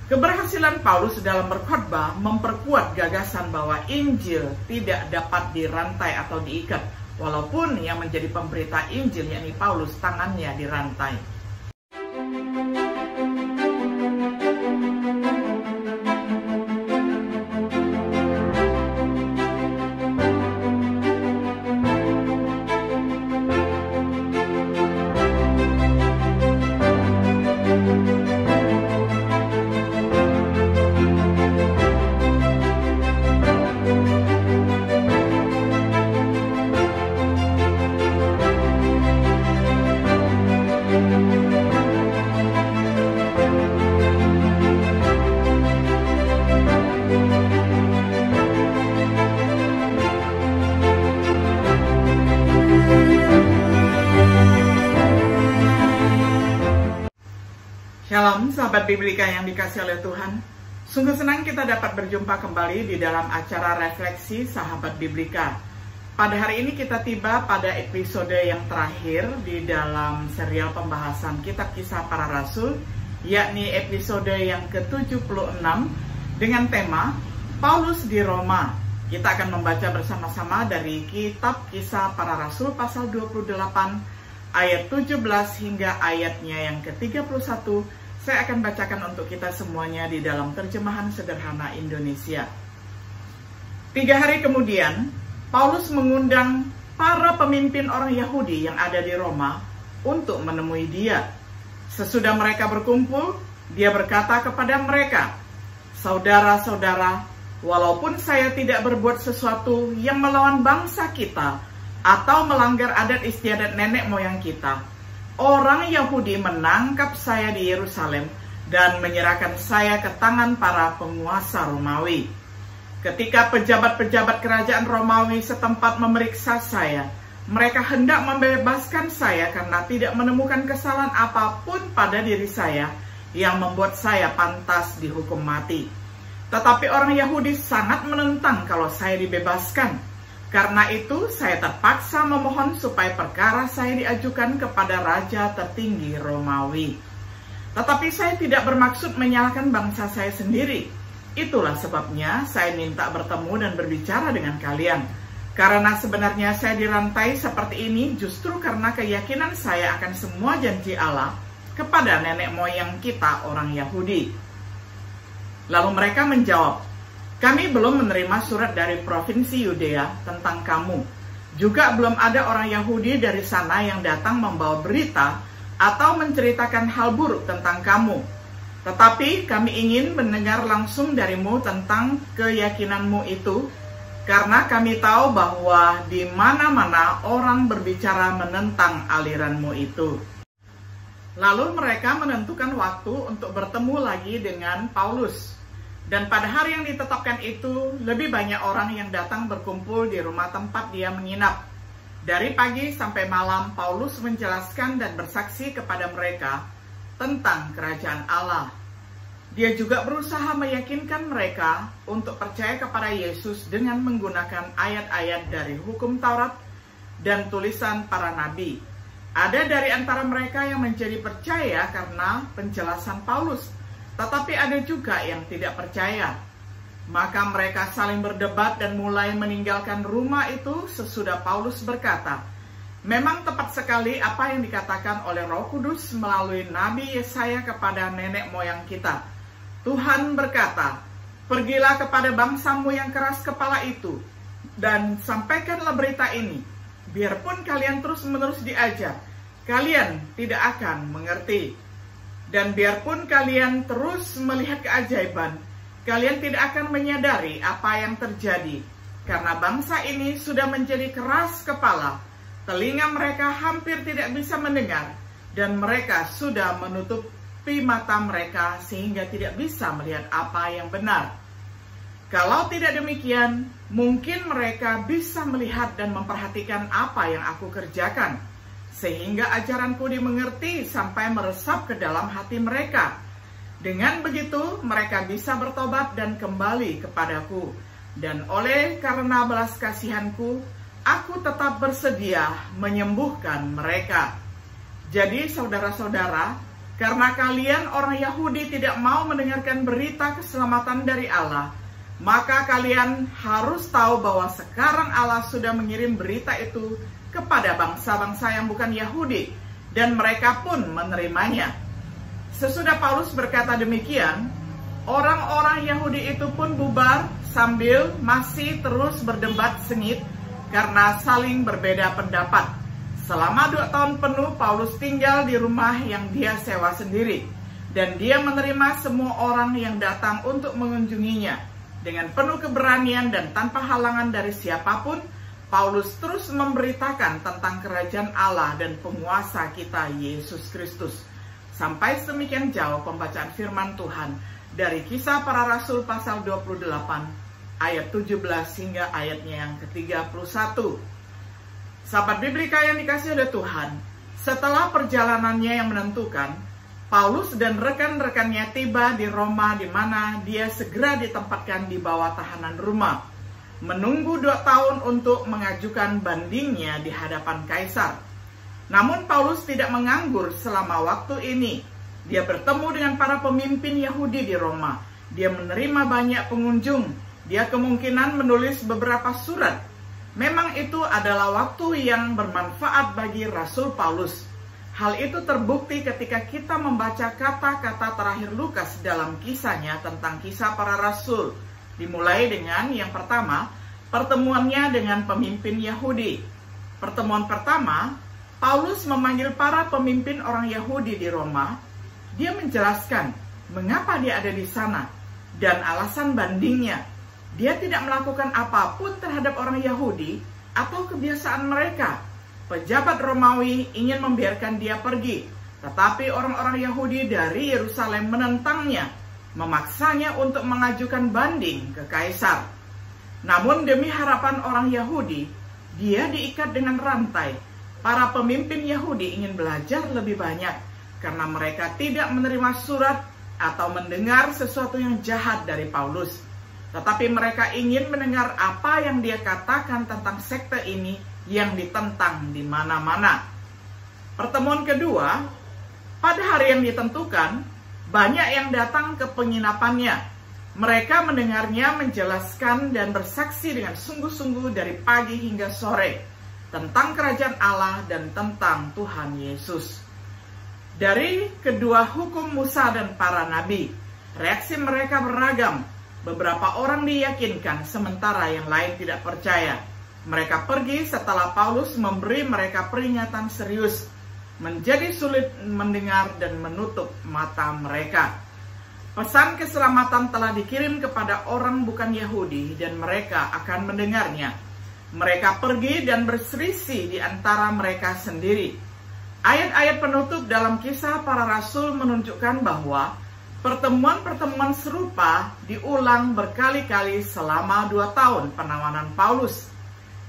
Keberhasilan Paulus dalam berkhotbah memperkuat gagasan bahwa Injil tidak dapat dirantai atau diikat, walaupun yang menjadi pemberita Injil, yakni Paulus, tangannya dirantai. Shalom sahabat Biblika yang dikasihi oleh Tuhan. Sungguh senang kita dapat berjumpa kembali di dalam acara refleksi sahabat Biblika. Pada hari ini kita tiba pada episode yang terakhir di dalam serial pembahasan kitab Kisah Para Rasul, yakni episode yang ke-76 dengan tema Paulus di Roma. Kita akan membaca bersama-sama dari kitab Kisah Para Rasul pasal 28 ayat 17 hingga ayatnya yang ke-31. Saya akan bacakan untuk kita semuanya di dalam terjemahan sederhana Indonesia. 3 hari kemudian, Paulus mengundang para pemimpin orang Yahudi yang ada di Roma untuk menemui dia. Sesudah mereka berkumpul, dia berkata kepada mereka, "Saudara-saudara, walaupun saya tidak berbuat sesuatu yang melawan bangsa kita atau melanggar adat istiadat nenek moyang kita, orang Yahudi menangkap saya di Yerusalem dan menyerahkan saya ke tangan para penguasa Romawi. Ketika pejabat-pejabat kerajaan Romawi setempat memeriksa saya, mereka hendak membebaskan saya karena tidak menemukan kesalahan apapun pada diri saya yang membuat saya pantas dihukum mati. Tetapi orang Yahudi sangat menentang kalau saya dibebaskan. Karena itu, saya terpaksa memohon supaya perkara saya diajukan kepada Raja tertinggi Romawi. Tetapi saya tidak bermaksud menyalahkan bangsa saya sendiri. Itulah sebabnya saya minta bertemu dan berbicara dengan kalian. Karena sebenarnya saya dirantai seperti ini justru karena keyakinan saya akan semua janji Allah kepada nenek moyang kita orang Yahudi." Lalu mereka menjawab, "Kami belum menerima surat dari provinsi Yudea tentang kamu. Juga belum ada orang Yahudi dari sana yang datang membawa berita atau menceritakan hal buruk tentang kamu. Tetapi kami ingin mendengar langsung darimu tentang keyakinanmu itu, karena kami tahu bahwa di mana-mana orang berbicara menentang aliranmu itu." Lalu mereka menentukan waktu untuk bertemu lagi dengan Paulus. Dan pada hari yang ditetapkan itu, lebih banyak orang yang datang berkumpul di rumah tempat dia menginap. Dari pagi sampai malam, Paulus menjelaskan dan bersaksi kepada mereka tentang kerajaan Allah. Dia juga berusaha meyakinkan mereka untuk percaya kepada Yesus dengan menggunakan ayat-ayat dari hukum Taurat dan tulisan para nabi. Ada dari antara mereka yang menjadi percaya karena penjelasan Paulus, tetapi ada juga yang tidak percaya. Maka mereka saling berdebat dan mulai meninggalkan rumah itu sesudah Paulus berkata, "Memang tepat sekali apa yang dikatakan oleh Roh Kudus melalui Nabi Yesaya kepada nenek moyang kita. Tuhan berkata, pergilah kepada bangsamu yang keras kepala itu, dan sampaikanlah berita ini. Biarpun kalian terus-menerus diajar, kalian tidak akan mengerti. Dan biarpun kalian terus melihat keajaiban, kalian tidak akan menyadari apa yang terjadi. Karena bangsa ini sudah menjadi keras kepala, telinga mereka hampir tidak bisa mendengar, dan mereka sudah menutupi mata mereka sehingga tidak bisa melihat apa yang benar. Kalau tidak demikian, mungkin mereka bisa melihat dan memperhatikan apa yang aku kerjakan, sehingga ajaranku dimengerti sampai meresap ke dalam hati mereka. Dengan begitu, mereka bisa bertobat dan kembali kepadaku. Dan oleh karena belas kasihanku, aku tetap bersedia menyembuhkan mereka." Jadi saudara-saudara, Karena kalian orang Yahudi tidak mau mendengarkan berita keselamatan dari Allah, maka kalian harus tahu bahwa sekarang Allah sudah mengirim berita itu kepada bangsa-bangsa yang bukan Yahudi, dan mereka pun menerimanya. Sesudah Paulus berkata demikian, orang-orang Yahudi itu pun bubar sambil masih terus berdebat sengit karena saling berbeda pendapat. Selama 2 tahun penuh Paulus tinggal di rumah yang dia sewa sendiri, dan dia menerima semua orang yang datang untuk mengunjunginya. Dengan penuh keberanian dan tanpa halangan dari siapapun, Paulus terus memberitakan tentang kerajaan Allah dan penguasa kita Yesus Kristus. Sampai sedemikian jauh pembacaan firman Tuhan dari Kisah Para Rasul pasal 28 ayat 17 hingga ayatnya yang ke-31. Sahabat Biblika yang dikasihi oleh Tuhan, setelah perjalanannya yang menentukan, Paulus dan rekan-rekannya tiba di Roma, di mana dia segera ditempatkan di bawah tahanan rumah, menunggu 2 tahun untuk mengajukan bandingnya di hadapan Kaisar. Namun Paulus tidak menganggur selama waktu ini. Dia bertemu dengan para pemimpin Yahudi di Roma. Dia menerima banyak pengunjung. Dia kemungkinan menulis beberapa surat. Memang itu adalah waktu yang bermanfaat bagi Rasul Paulus. Hal itu terbukti ketika kita membaca kata-kata terakhir Lukas dalam kisahnya tentang Kisah Para Rasul. Dimulai dengan yang pertama, pertemuannya dengan pemimpin Yahudi. Pertemuan pertama, Paulus memanggil para pemimpin orang Yahudi di Roma. Dia menjelaskan mengapa dia ada di sana dan alasan bandingnya. Dia tidak melakukan apapun terhadap orang Yahudi atau kebiasaan mereka. Pejabat Romawi ingin membiarkan dia pergi, tetapi orang-orang Yahudi dari Yerusalem menentangnya, memaksanya untuk mengajukan banding ke Kaisar. Namun demi harapan orang Yahudi, dia diikat dengan rantai. Para pemimpin Yahudi ingin belajar lebih banyak, karena mereka tidak menerima surat atau mendengar sesuatu yang jahat dari Paulus. Tetapi mereka ingin mendengar apa yang dia katakan tentang sekte ini yang ditentang di mana-mana. Pertemuan kedua, pada hari yang ditentukan, banyak yang datang ke penginapannya. Mereka mendengarnya menjelaskan dan bersaksi dengan sungguh-sungguh dari pagi hingga sore tentang kerajaan Allah dan tentang Tuhan Yesus. Dari kedua hukum Musa dan para nabi, reaksi mereka beragam. Beberapa orang diyakinkan, sementara yang lain tidak percaya. Mereka pergi setelah Paulus memberi mereka peringatan serius. Menjadi sulit mendengar dan menutup mata mereka. Pesan keselamatan telah dikirim kepada orang bukan Yahudi dan mereka akan mendengarnya. Mereka pergi dan berselisih di antara mereka sendiri. Ayat-ayat penutup dalam Kisah Para Rasul menunjukkan bahwa pertemuan-pertemuan serupa diulang berkali-kali selama 2 tahun penawanan Paulus.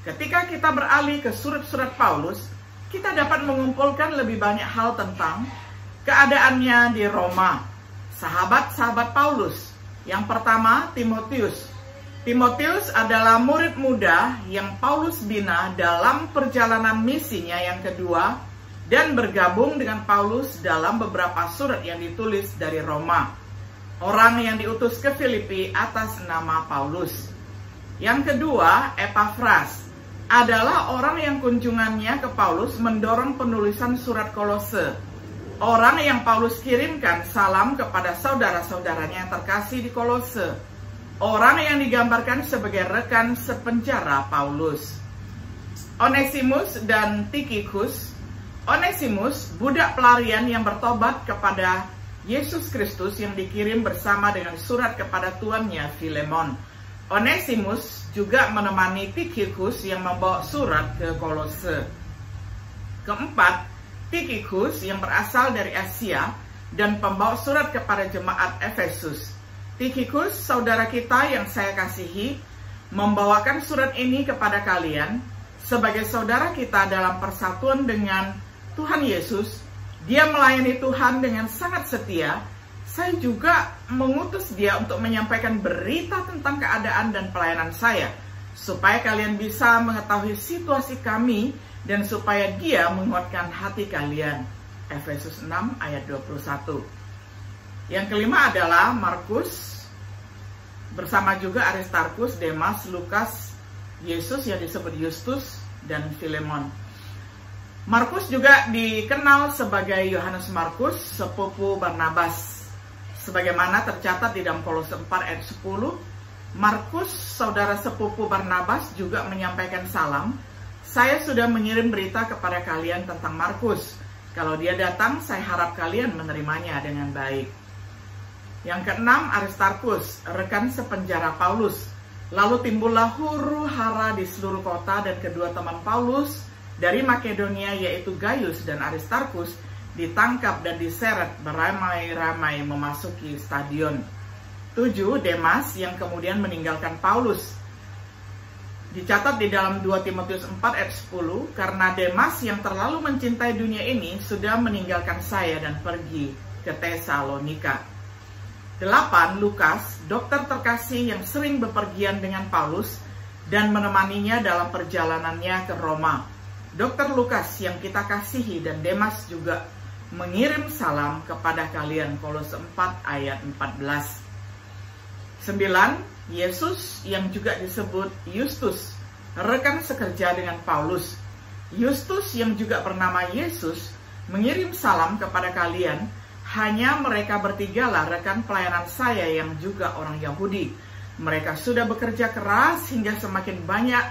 Ketika kita beralih ke surat-surat Paulus, kita dapat mengumpulkan lebih banyak hal tentang keadaannya di Roma. Sahabat-sahabat Paulus. Yang pertama, Timotius. Timotius adalah murid muda yang Paulus bina dalam perjalanan misinya yang kedua dan bergabung dengan Paulus dalam beberapa surat yang ditulis dari Roma. Orang yang diutus ke Filipi atas nama Paulus. Yang kedua, Epafras adalah orang yang kunjungannya ke Paulus mendorong penulisan surat Kolose. Orang yang Paulus kirimkan salam kepada saudara-saudaranya yang terkasih di Kolose. Orang yang digambarkan sebagai rekan sepenjara Paulus. Onesimus dan Tychicus. Onesimus, budak pelarian yang bertobat kepada Yesus Kristus yang dikirim bersama dengan surat kepada tuannya Filemon. Onesimus juga menemani Tychicus yang membawa surat ke Kolose. Keempat, Tychicus yang berasal dari Asia dan pembawa surat kepada jemaat Efesus. Tychicus, saudara kita yang saya kasihi, membawakan surat ini kepada kalian sebagai saudara kita dalam persatuan dengan Tuhan Yesus. Dia melayani Tuhan dengan sangat setia. Saya juga mengutus dia untuk menyampaikan berita tentang keadaan dan pelayanan saya, supaya kalian bisa mengetahui situasi kami dan supaya dia menguatkan hati kalian. Efesus 6 ayat 21. Yang kelima adalah Markus bersama juga Aristarkus, Demas, Lukas, Yesus yang disebut Justus, dan Filemon. Markus juga dikenal sebagai Yohanes Markus, sepupu Barnabas. Sebagaimana tercatat di dalam Kolose 4 ayat 10, Markus, saudara sepupu Barnabas, juga menyampaikan salam. Saya sudah mengirim berita kepada kalian tentang Markus. Kalau dia datang, saya harap kalian menerimanya dengan baik. Yang keenam, Aristarkus, rekan sepenjara Paulus. Lalu timbullah huru-hara di seluruh kota, dan kedua teman Paulus dari Makedonia, yaitu Gaius dan Aristarkus, ditangkap dan diseret beramai-ramai memasuki stadion. 7. Demas yang kemudian meninggalkan Paulus. Dicatat di dalam 2 Timotius 4 ayat 10, karena Demas yang terlalu mencintai dunia ini sudah meninggalkan saya dan pergi ke Tesalonika. 8. Lukas, dokter terkasih yang sering bepergian dengan Paulus dan menemaninya dalam perjalanannya ke Roma. Dr. Lukas yang kita kasihi dan Demas juga mengirim salam kepada kalian. Kolose 4 ayat 14. 9. Yesus yang juga disebut Justus, rekan sekerja dengan Paulus. Justus yang juga bernama Yesus mengirim salam kepada kalian. Hanya mereka bertigalah rekan pelayanan saya yang juga orang Yahudi. Mereka sudah bekerja keras hingga semakin banyak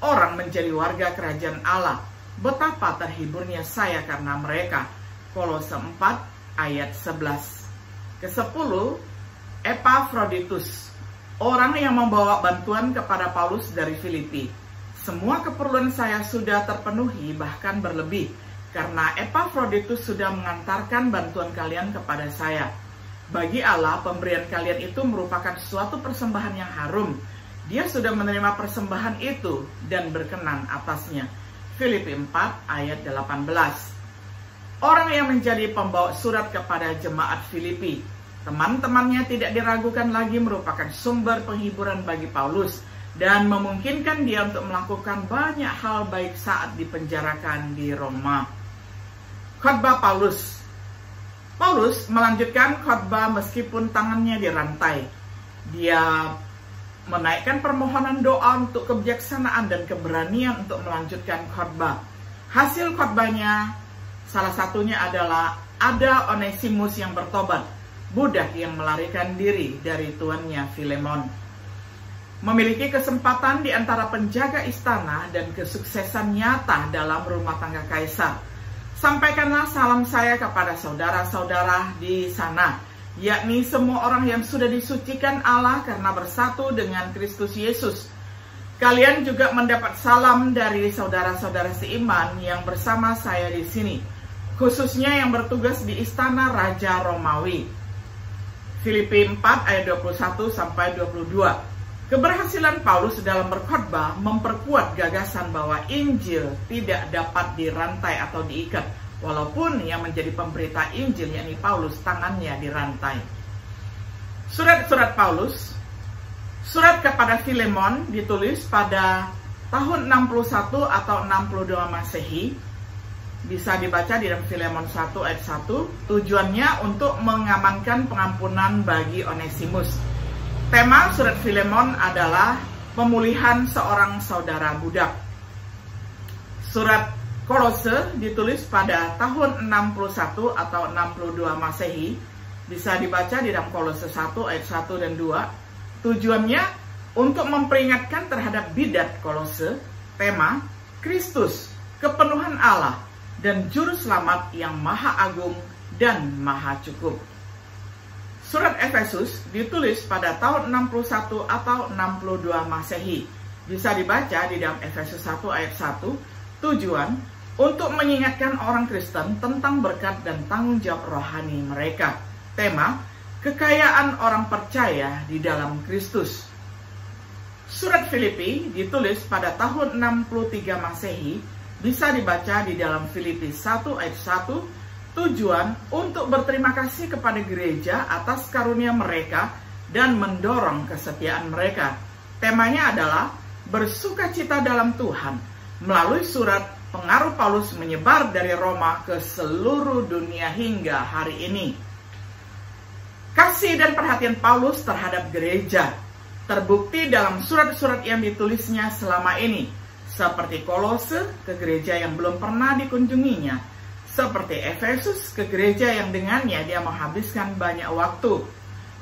orang menjadi warga kerajaan Allah. Betapa terhiburnya saya karena mereka. Kolose 4 ayat 11. Ke-10, Epafroditus, orang yang membawa bantuan kepada Paulus dari Filipi. Semua keperluan saya sudah terpenuhi, bahkan berlebih, karena Epafroditus sudah mengantarkan bantuan kalian kepada saya. Bagi Allah, pemberian kalian itu merupakan suatu persembahan yang harum. Dia sudah menerima persembahan itu dan berkenan atasnya. Filipi 4 ayat 18. Orang yang menjadi pembawa surat kepada jemaat Filipi. Teman-temannya tidak diragukan lagi merupakan sumber penghiburan bagi Paulus dan memungkinkan dia untuk melakukan banyak hal baik saat dipenjarakan di Roma. Khotbah Paulus. Paulus melanjutkan khotbah meskipun tangannya dirantai. Dia menaikkan permohonan doa untuk kebijaksanaan dan keberanian untuk melanjutkan khotbah. Hasil khotbahnya salah satunya adalah ada Onesimus yang bertobat, budak yang melarikan diri dari tuannya Filemon. Memiliki kesempatan di antara penjaga istana dan kesuksesan nyata dalam rumah tangga kaisar. Sampaikanlah salam saya kepada saudara-saudara di sana, yakni semua orang yang sudah disucikan Allah karena bersatu dengan Kristus Yesus. Kalian juga mendapat salam dari saudara-saudara seiman yang bersama saya di sini, khususnya yang bertugas di istana Raja Romawi. Filipi 4 ayat 21 sampai 22. Keberhasilan Paulus dalam berkhotbah memperkuat gagasan bahwa Injil tidak dapat dirantai atau diikat, walaupun yang menjadi pemberita Injil, yakni Paulus, tangannya dirantai. Surat-surat Paulus. Surat kepada Filemon ditulis pada tahun 61 atau 62 Masehi. Bisa dibaca di dalam Filemon 1 ayat 1. Tujuannya untuk mengamankan pengampunan bagi Onesimus. Tema surat Filemon adalah pemulihan seorang saudara budak. Surat Kolose ditulis pada tahun 61 atau 62 Masehi. Bisa dibaca di dalam Kolose 1 ayat 1 dan 2. Tujuannya untuk memperingatkan terhadap bidat Kolose. Tema Kristus, kepenuhan Allah, dan juru selamat yang maha agung dan maha cukup. Surat Efesus ditulis pada tahun 61 atau 62 Masehi. Bisa dibaca di dalam Efesus 1 ayat 1. Tujuan untuk mengingatkan orang Kristen tentang berkat dan tanggung jawab rohani mereka. Tema kekayaan orang percaya di dalam Kristus. Surat Filipi ditulis pada tahun 63 Masehi. Bisa dibaca di dalam Filipi 1 ayat 1. Tujuan untuk berterima kasih kepada gereja atas karunia mereka dan mendorong kesetiaan mereka. Temanya adalah bersukacita dalam Tuhan. Melalui surat pengaruh Paulus menyebar dari Roma ke seluruh dunia hingga hari ini. Kasih dan perhatian Paulus terhadap gereja terbukti dalam surat-surat yang ditulisnya selama ini, seperti Kolose ke gereja yang belum pernah dikunjunginya, seperti Efesus ke gereja yang dengannya dia menghabiskan banyak waktu,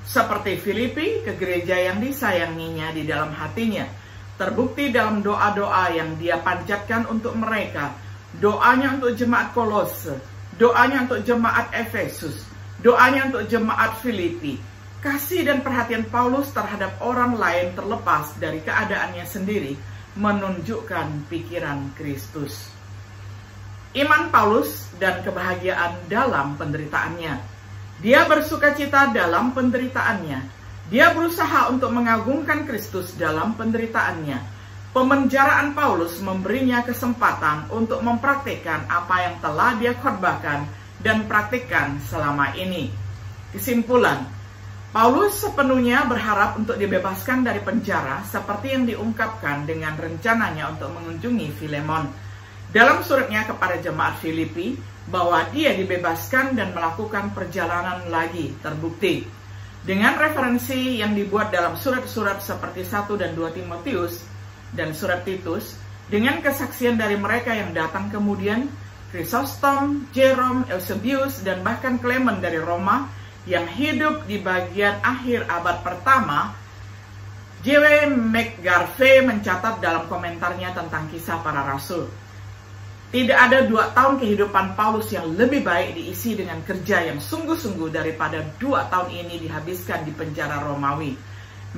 seperti Filipi ke gereja yang disayanginya di dalam hatinya, terbukti dalam doa-doa yang dia panjatkan untuk mereka, doanya untuk jemaat Kolose, doanya untuk jemaat Efesus, doanya untuk jemaat Filipi. Kasih dan perhatian Paulus terhadap orang lain terlepas dari keadaannya sendiri menunjukkan pikiran Kristus. Iman Paulus dan kebahagiaan dalam penderitaannya. Dia bersukacita dalam penderitaannya. Dia berusaha untuk mengagungkan Kristus dalam penderitaannya. Pemenjaraan Paulus memberinya kesempatan untuk mempraktikkan apa yang telah dia khotbahkan dan praktikkan selama ini. Kesimpulan, Paulus sepenuhnya berharap untuk dibebaskan dari penjara seperti yang diungkapkan dengan rencananya untuk mengunjungi Filemon. Dalam suratnya kepada jemaat Filipi, bahwa dia dibebaskan dan melakukan perjalanan lagi terbukti. Dengan referensi yang dibuat dalam surat-surat seperti 1 dan 2 Timotius dan surat Titus, dengan kesaksian dari mereka yang datang kemudian, Chrysostom, Jerome, Eusebius, dan bahkan Clement dari Roma, yang hidup di bagian akhir abad pertama, J.W. McGarvey mencatat dalam komentarnya tentang kisah para rasul, tidak ada 2 tahun kehidupan Paulus yang lebih baik diisi dengan kerja yang sungguh-sungguh daripada 2 tahun ini dihabiskan di penjara Romawi.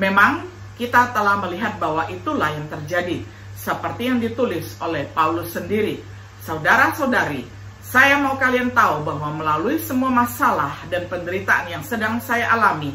Memang kita telah melihat bahwa itulah yang terjadi, seperti yang ditulis oleh Paulus sendiri. Saudara-saudari, saya mau kalian tahu bahwa melalui semua masalah dan penderitaan yang sedang saya alami,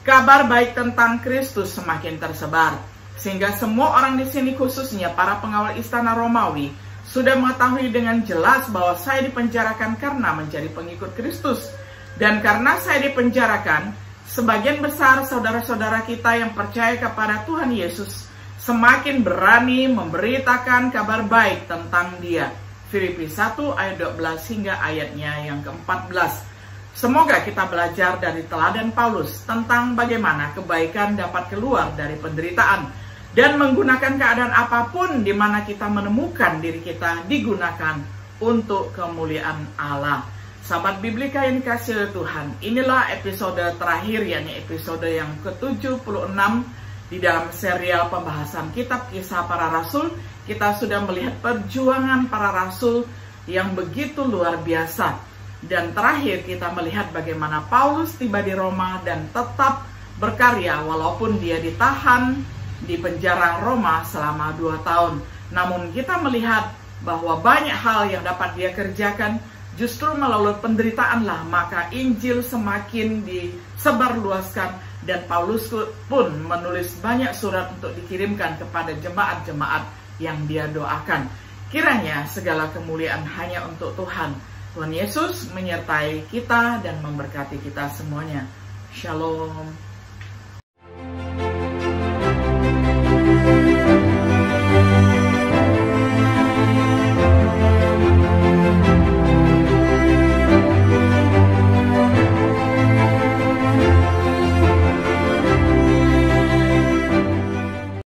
kabar baik tentang Kristus semakin tersebar, sehingga semua orang di sini, khususnya para pengawal istana Romawi, sudah mengetahui dengan jelas bahwa saya dipenjarakan karena menjadi pengikut Kristus. Dan karena saya dipenjarakan, sebagian besar saudara-saudara kita yang percaya kepada Tuhan Yesus semakin berani memberitakan kabar baik tentang Dia. Filipi 1 ayat 12 hingga ayatnya yang ke-14. Semoga kita belajar dari teladan Paulus tentang bagaimana kebaikan dapat keluar dari penderitaan dan menggunakan keadaan apapun di mana kita menemukan diri kita digunakan untuk kemuliaan Allah. Sahabat Biblika yang dikasihi oleh Tuhan, inilah episode terakhir, yakni episode yang ke-76 di dalam serial pembahasan kitab Kisah Para Rasul. Kita sudah melihat perjuangan para rasul yang begitu luar biasa. Dan terakhir kita melihat bagaimana Paulus tiba di Roma dan tetap berkarya walaupun dia ditahan di penjara Roma selama 2 tahun. Namun kita melihat bahwa banyak hal yang dapat dia kerjakan justru melalui penderitaanlah maka Injil semakin disebarluaskan, dan Paulus pun menulis banyak surat untuk dikirimkan kepada jemaat-jemaat yang dia doakan. Kiranya segala kemuliaan hanya untuk Tuhan. Tuhan Yesus menyertai kita dan memberkati kita semuanya. Shalom.